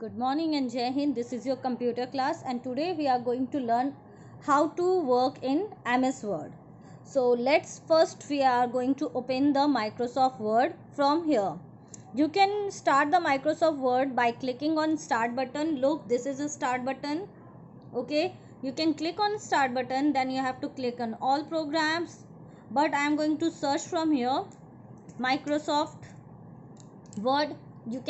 Good morning and Jai Hind. This is your computer class, and today we are going to learn how to work in MS Word. So we are going to open the Microsoft Word from here. You can start the Microsoft Word by clicking on start button. Look, this is a start button. Okay, you can click on start button, then you have to click on all programs, but I am going to search from here Microsoft Word. You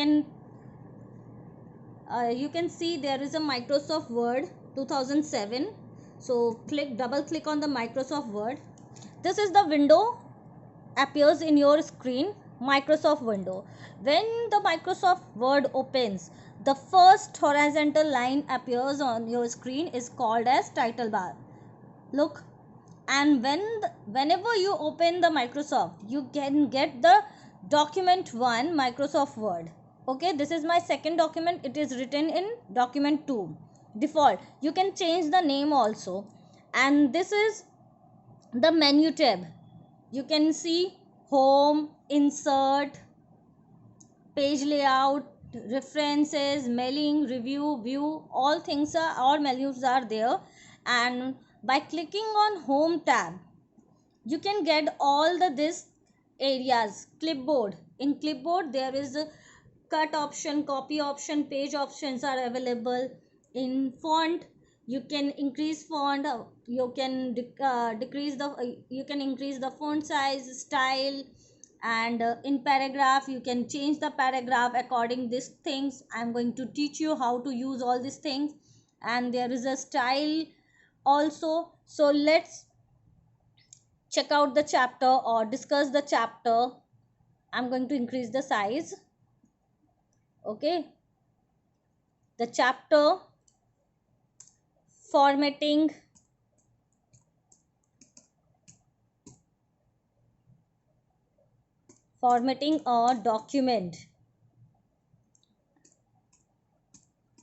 can see there is a Microsoft Word 2007. So double click on the Microsoft Word. This is the window appears in your screen, Microsoft window. When the Microsoft Word opens, the first horizontal line appears on your screen is called as title bar. Look, and whenever you open the Microsoft, you can get the document 1 Microsoft Word. Okay, this is my second document. It is written in document 2 default. You can change the name also, and this is the menu tab. You can see home, insert, page layout, references, mailing, review, view, all menus are there. And by clicking on home tab, you can get all this areas. Clipboard, in clipboard there is a cut option, copy option, page options are available. In font, you can increase font, you can decrease the you can increase the font size, style. And in paragraph, you can change the paragraph according these things. I'm going to teach you how to use all these things. And there is a style also. So let's check out the chapter or discuss the chapter. I'm going to increase the size. Okay, the chapter formatting a document.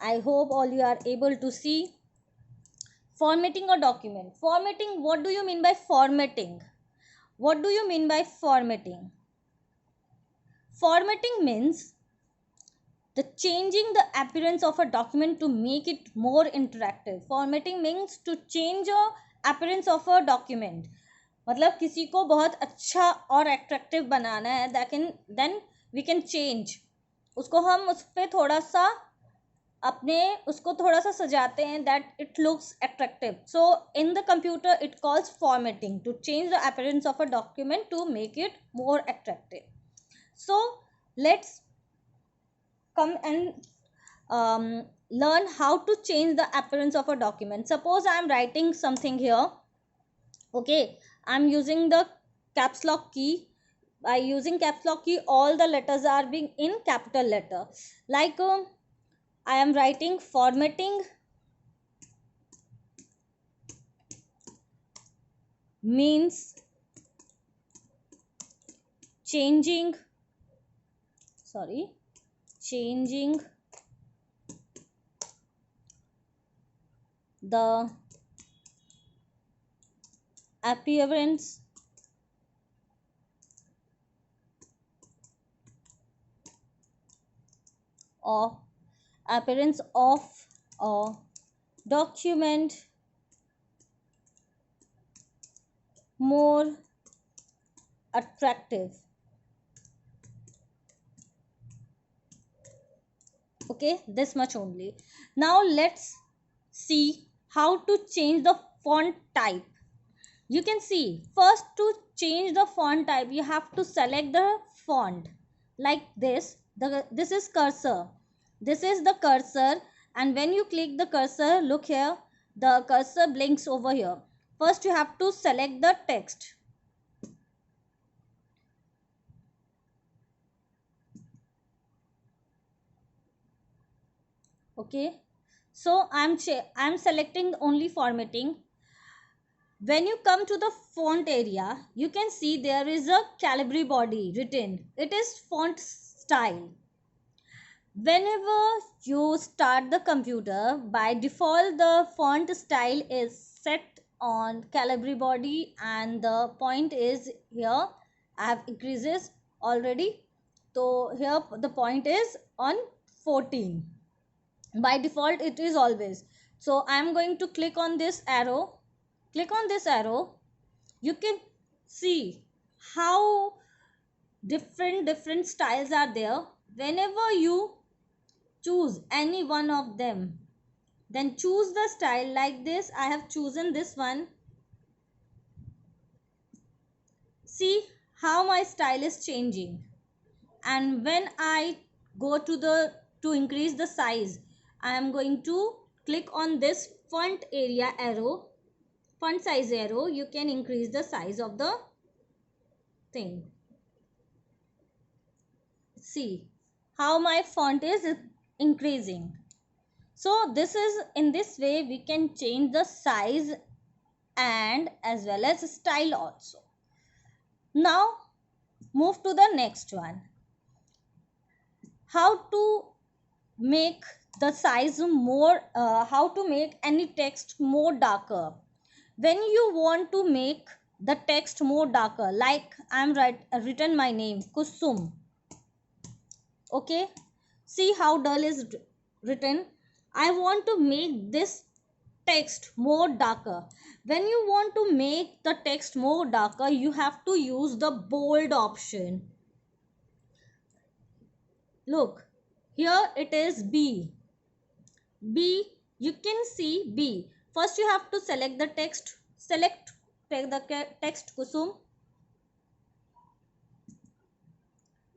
I hope all you are able to see. Formatting a document. Formatting, what do you mean by formatting? What do you mean by formatting? Formatting means the changing the appearance of a document to make it more interactive. Formatting means to change a appearance of a document. मतलब किसी को बहुत अच्छा और attractive बनाना है, then we can change. उसको हम उस पर थोड़ा सा उसको थोड़ा सा सजाते हैं, that it looks attractive. So in the computer it calls formatting, to change the appearance of a document to make it more attractive. So let's come and learn how to change the appearance of a document. Suppose I am writing something here. Okay, I'm using the caps lock key. By using caps lock key, all the letters are being in capital letter. Like I am writing formatting means changing the appearance of a document more attractive. Okay, this much only. Now let's see how to change the font type. You can see, first to change the font type, you have to select the font like this. This is cursor. This is the cursor, and when you click the cursor, look here, the cursor blinks over here. First you have to select the text. Okay, so I'm selecting only formatting. When you come to the font area, you can see there is a Calibri body written. It is font style. Whenever you start the computer, by default the font style is set on Calibri body, and the point is here. I have increases already. So here the point is on 14. By default it is always. So I am going to click on this arrow. Click on this arrow. You can see how different styles are there. Whenever you choose any one of them, then choose the style. Like this, I have chosen this one. See how my style is changing. And when I go to increase the size, I am going to click on this font area arrow, font size arrow. You can increase the size of the thing. See how my font is increasing. So this is, in this way we can change the size and as well as style also. Now move to the next one. How to make the size more, how to make any text more darker. When you want to make the text more darker, like I'm written my name Kusum. Okay, see how dull is written. I want to make this text more darker. When you want to make the text more darker, you have to use the bold option. Look, here it is B. You can see B. First you have to select the text. Select the text Kusum.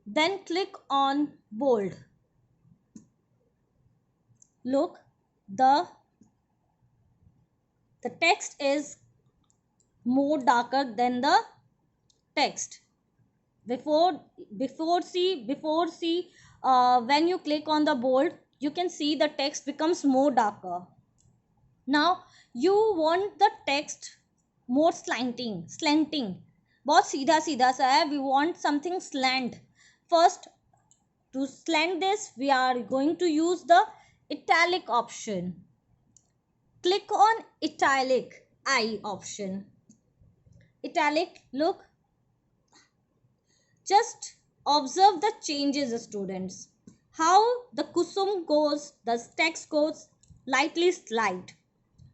Then click on bold. Look, the text is more darker than the text. Before see, when you click on the bold, you can see the text becomes more darker. Now you want the text more slanting. बहुत सीधा सीधा सा है. We want something slant. First, to slant this, we are going to use the italic option. Click on italic, I option. Italic, look. Just observe the changes, students. How the Kusum goes, the text goes lightly slide.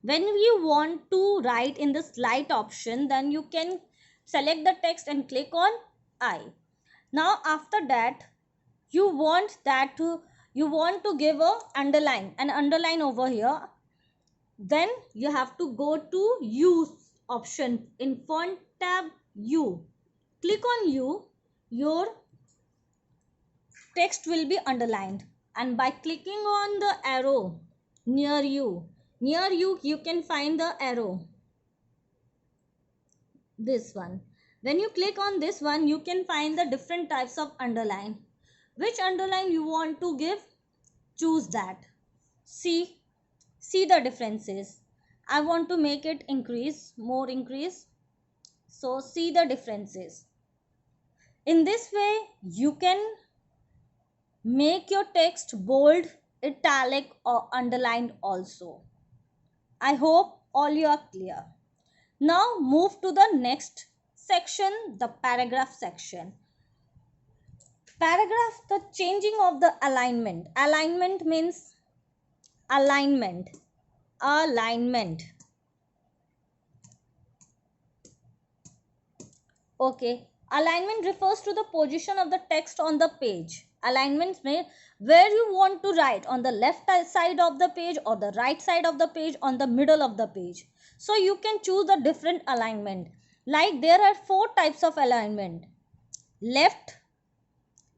When you want to write in the slide option, then you can select the text and click on I. Now after that, you want to give an underline over here. Then you have to go to U option in font tab, U. Click on U. Your text will be underlined, and by clicking on the arrow near you, you can find the arrow, this one. When you click on this one, you can find the different types of underline. Which underline you want to give, choose that. See the differences. I want to make it more increase, so see the differences. In this way you can make your text bold, italic or underlined also. I hope all you are clear. Now move to the next section, the paragraph section. Paragraph, the changing of the alignment. Alignment means alignment. Okay, alignment refers to the position of the text on the page. Alignment means where you want to write, on the left side of the page or the right side of the page, on the middle of the page. So you can choose the different alignment. Like there are 4 types of alignment: left,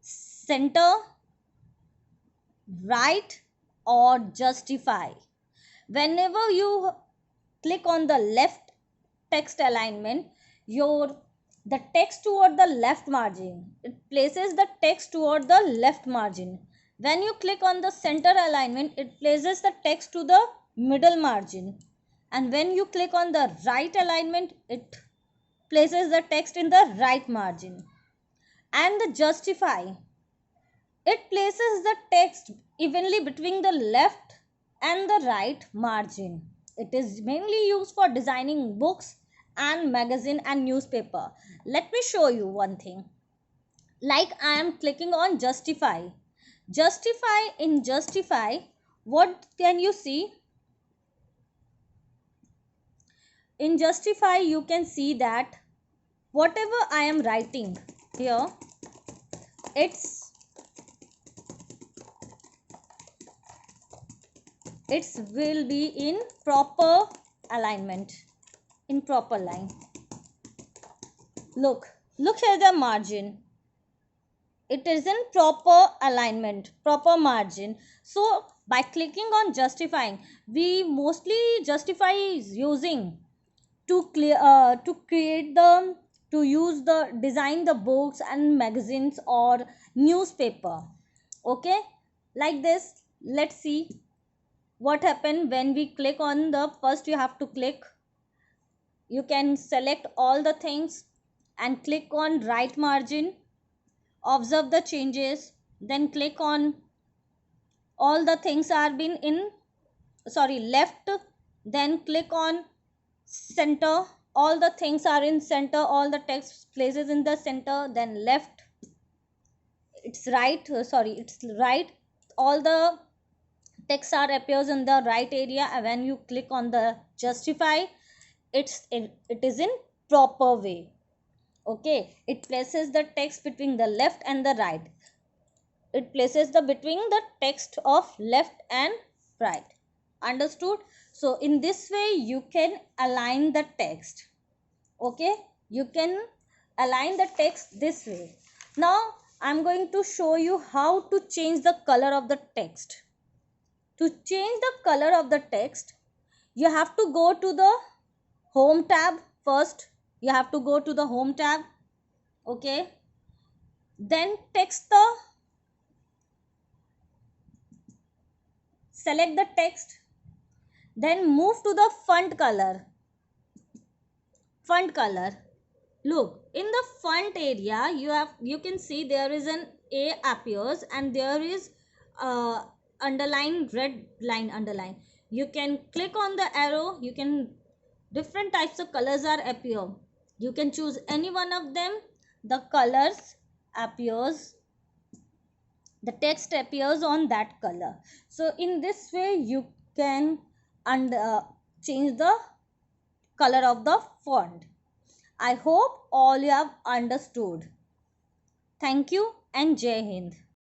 center, right or justify. Whenever you click on the left text alignment, the text toward the left margin, it places the text toward the left margin. When you click on the center alignment, it places the text to the middle margin. And when you click on the right alignment, it places the text in the right margin. And the justify, it places the text evenly between the left and the right margin. It is mainly used for designing books and magazine and newspaper. Let me show you one thing. Like I am clicking on justify. In justify, what can you see? In Justify you can see that whatever I am writing here, it will be in proper alignment, in proper line. Look here, the margin, it is in proper alignment, proper margin. So by clicking on Justifying, we mostly Justify is using to create the, to use the, design the books and magazines or newspaper. Okay, like this. Let's see what happened when we click on the, first you have to click, you can select all the things and click on right margin, observe the changes, then click on all the things are been in, sorry, left, then click on center, all the things are in center, all the text places in the center, then left, it's right, sorry, it's right, all the text are appears in the right area. And when you click on the Justify, it is in proper way. Okay, it places the text between the left and the right, it places the between the text of left and right. Understood? So in this way you can align the text. Okay, you can align the text this way. Now I'm going to show you how to change the color of the text. To change the color of the text, you have to go to the home tab. First you have to go to the home tab. Okay, then select the text, then move to the font color. Look, in the font area you can see there is an A appears and there is underline, red line underline. You can click on the arrow, you can, different types of colors are appear, you can choose any one of them, the colors appears, the text appears on that color. So in this way you can change the color of the font. I hope all you have understood. Thank you and Jai Hind.